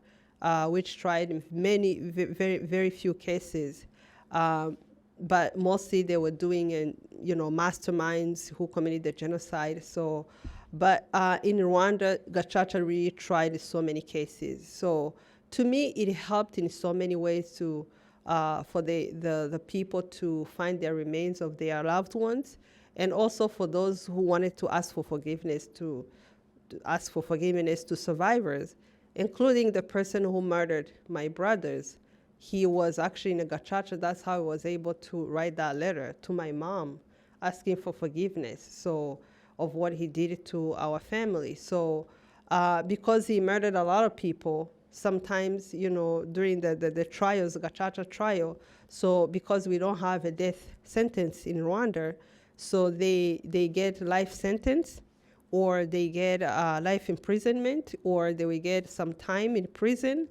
which tried many, very, very few cases. But mostly they were doing, masterminds who committed the genocide. So, but in Rwanda, Gacaca really tried so many cases. So to me, it helped in so many ways for the people to find their remains of their loved ones, and also for those who wanted to ask for forgiveness to ask for forgiveness to survivors, including the person who murdered my brothers. He was actually in a Gacaca. That's how I was able to write that letter to my mom, asking for forgiveness of what he did to our family. So because he murdered a lot of people, sometimes, during the trials, Gacaca trial, so because we don't have a death sentence in Rwanda, so they get life sentence, or they get life imprisonment, or they will get some time in prison.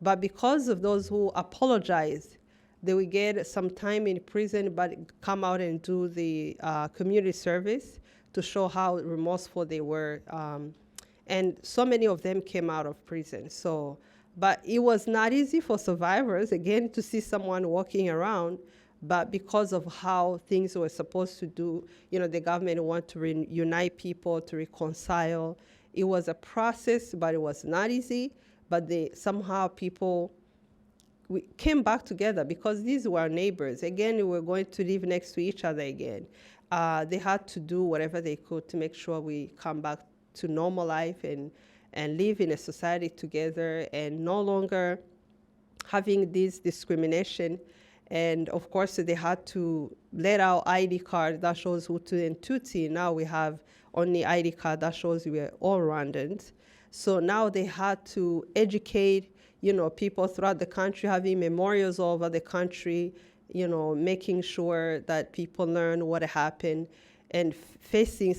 But because of those who apologize, they will get some time in prison, but come out and do the community service to show how remorseful they were. And so many of them came out of prison. So, but it was not easy for survivors, again, to see someone walking around. But because of how things were supposed to do, the government wanted to reunite people, to reconcile. It was a process, but it was not easy. But somehow people we came back together because these were our neighbors. Again, we were going to live next to each other again. They had to do whatever they could to make sure we come back to normal life and live in a society together, and no longer having this discrimination. And of course, they had to let our ID card that shows Hutu and Tutsi. Now we have only ID card that shows we are all Rwandans. So now they had to educate, people throughout the country, having memorials all over the country, making sure that people learn what happened, and facing,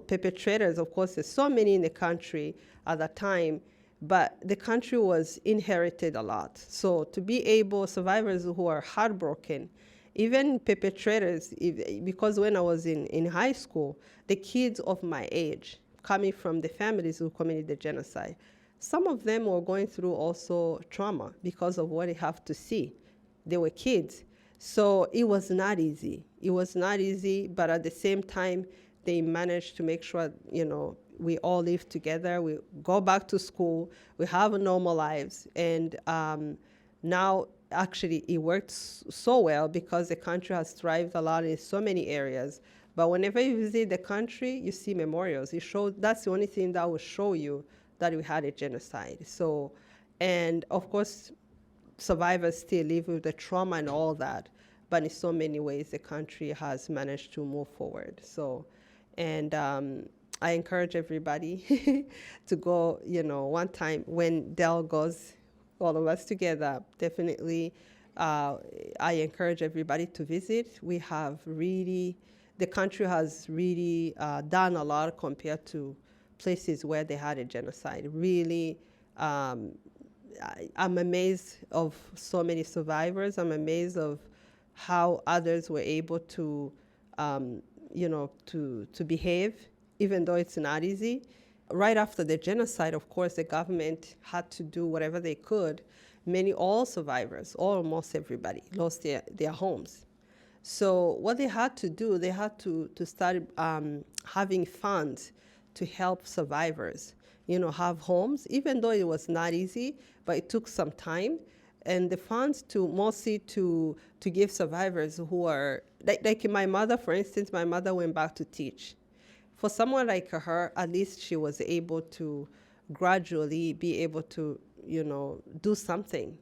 perpetrators. Of course, there's so many in the country at that time, but the country was inherited a lot. So to be able, survivors who are heartbroken, even perpetrators, because when I was in high school, the kids of my age, coming from the families who committed the genocide, some of them were going through also trauma because of what they have to see. They were kids. So it was not easy. It was not easy, but at the same time, they managed to make sure, we all live together, we go back to school, we have normal lives. And now, actually, it worked so well because the country has thrived a lot in so many areas. But whenever you visit the country, you see memorials. That's the only thing that will show you that we had a genocide. So, and of course, survivors still live with the trauma and all that, but in so many ways, the country has managed to move forward. So, and I encourage everybody to go, one time when Dell goes, all of us together, definitely, I encourage everybody to visit. We have really, the country has really done a lot compared to places where they had a genocide. Really, I'm amazed of so many survivors. I'm amazed of how others were able to, to behave, even though it's not easy. Right after the genocide, of course, the government had to do whatever they could. All survivors, almost everybody, lost their homes. So what they had to do, they had to start having funds to help survivors, have homes, even though it was not easy, but it took some time. And the funds mostly to give survivors who are, like my mother, for instance, my mother went back to teach. For someone like her, at least she was able to gradually be able to, do something,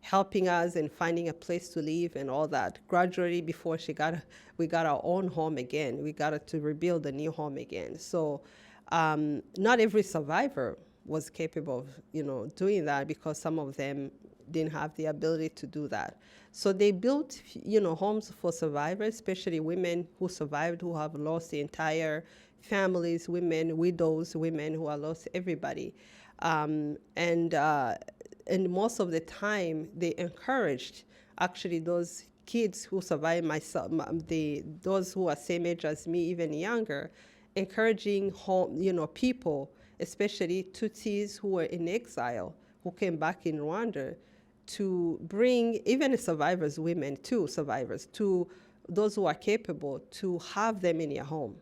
helping us and finding a place to live and all that. Gradually, before we got our own home again. We got to rebuild a new home again. So not every survivor was capable of, doing that because some of them didn't have the ability to do that. So they built, homes for survivors, especially women who survived, who have lost the entire families, women, widows, women who have lost everybody. And most of the time, they encouraged actually those kids who survived, those who are same age as me, even younger, encouraging people, especially Tutsis who were in exile, who came back in Rwanda, to bring even survivors, women too, survivors, to those who are capable, to have them in your home.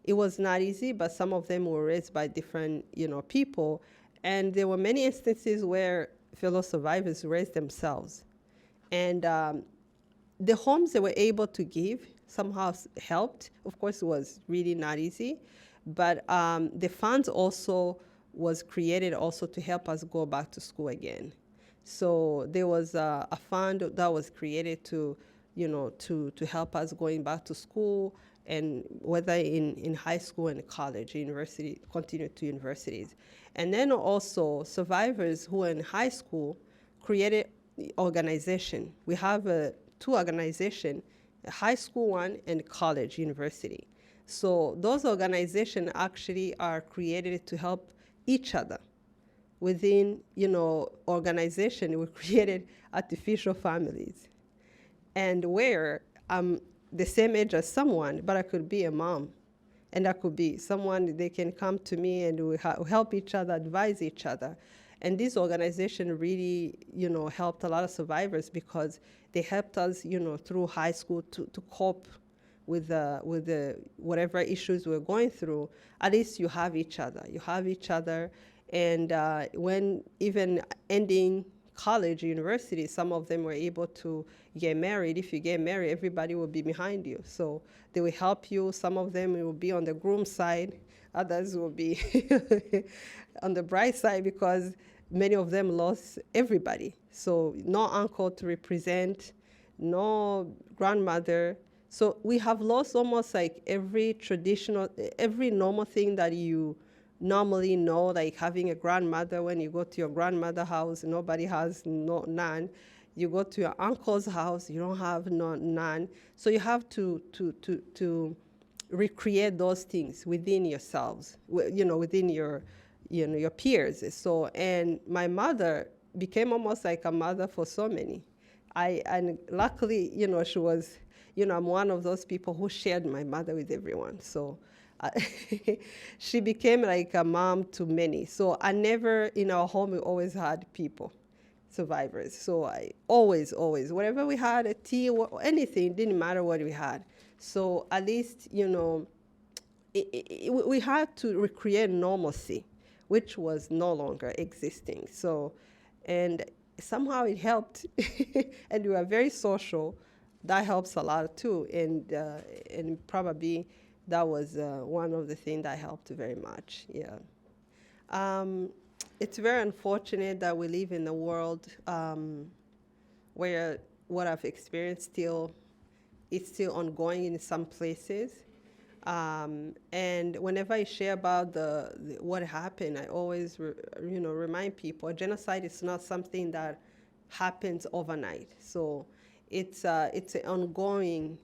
It was not easy, but some of them were raised by different, people. And there were many instances where fellow survivors raised themselves. And the homes they were able to give somehow helped. Of course, it was really not easy. But the funds also was created also to help us go back to school again. So there was a fund that was created to help us going back to school, and whether in high school and college, university, continue to universities. And then also survivors who are in high school created organization. We have two organizations, a high school one and college, university. So those organizations actually are created to help each other. Within, organization, we created artificial families. And where I'm the same age as someone, but I could be a mom. And I could be someone, they can come to me and we help each other, advise each other. And this organization really, helped a lot of survivors because they helped us, through high school to cope with the whatever issues we're going through. At least you have each other. You have each other. And when even ending college, university, some of them were able to get married. If you get married, everybody will be behind you. So they will help you. Some of them will be on the groom side. Others will be on the bride side because many of them lost everybody. So no uncle to represent, no grandmother. So we have lost almost like every normal thing that you normally know, like having a grandmother. When you go to your grandmother's house, nobody has none. You go to your uncle's house, you don't have none. So you have to recreate those things within yourselves, within your your peers. So, and my mother became almost like a mother for so many. And luckily, she was, I'm one of those people who shared my mother with everyone. So she became like a mom to many. So I never, in our home, we always had people, survivors. So I always, whatever we had, a tea or anything, didn't matter what we had. So at least, we had to recreate normalcy, which was no longer existing. So, and somehow it helped, and we were very social. That helps a lot too, and probably that was one of the things that helped very much. Yeah, it's very unfortunate that we live in a world where what I've experienced it's still ongoing in some places. And whenever I share about what happened, I always remind people genocide is not something that happens overnight. So it's an ongoing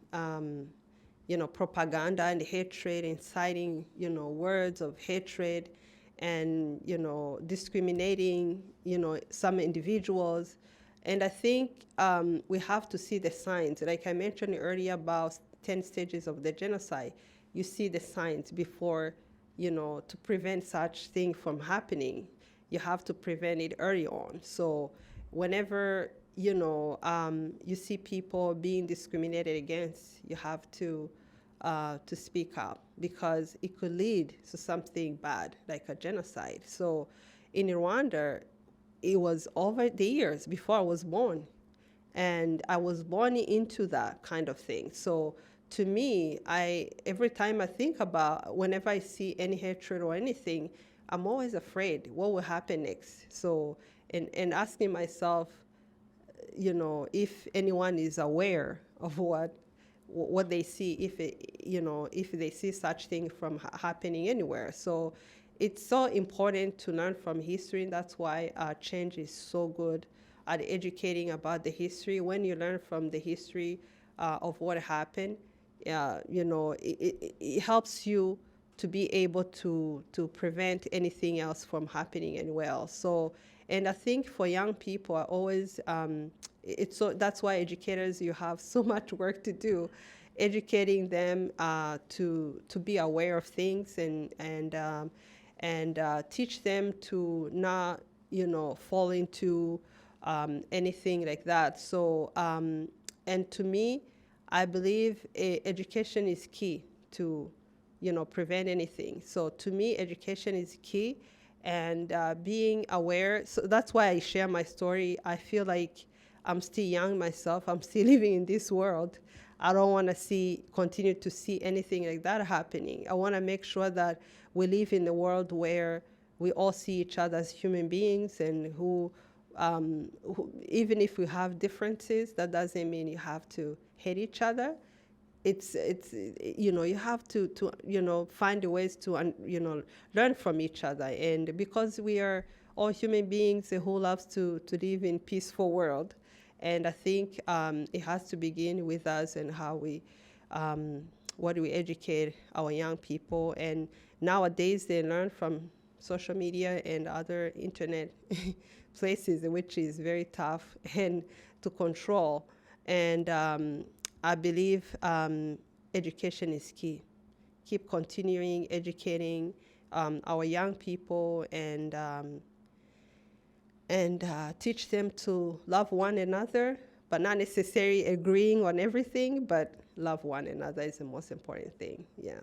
propaganda and hatred, inciting words of hatred, and discriminating some individuals. And I think we have to see the signs. Like I mentioned earlier about 10 stages of the genocide. You see the signs before, to prevent such thing from happening. You have to prevent it early on. So whenever, you see people being discriminated against, you have to speak up, because it could lead to something bad, like a genocide. So in Rwanda, it was over the years before I was born. And I was born into that kind of thing. So to me, every time I think about, whenever I see any hatred or anything, I'm always afraid what will happen next. So, and asking myself, if anyone is aware of what they see, if they see such thing from happening anywhere. So it's so important to learn from history. And that's why Chhange is so good at educating about the history. When you learn from the history of what happened, it helps you to be able to prevent anything else from happening anywhere else. So, and I think for young people, I always, that's why educators, you have so much work to do, educating them to be aware of things, and teach them to not, fall into anything like that. So, and to me, I believe education is key to, prevent anything. So to me, education is key, and being aware. So that's why I share my story. I feel like I'm still young myself. I'm still living in this world. I don't want to continue to see anything like that happening. I want to make sure that we live in a world where we all see each other as human beings, and who even if we have differences, that doesn't mean you have to hate each other. It's you have to find ways to learn from each other, and because we are all human beings who loves to live in peaceful world, and I think it has to begin with us, and how we what do we educate our young people. And nowadays they learn from social media and other internet places, which is very tough and to control. And I believe education is key. Keep continuing educating our young people, and teach them to love one another, but not necessarily agreeing on everything, but love one another is the most important thing. Yeah.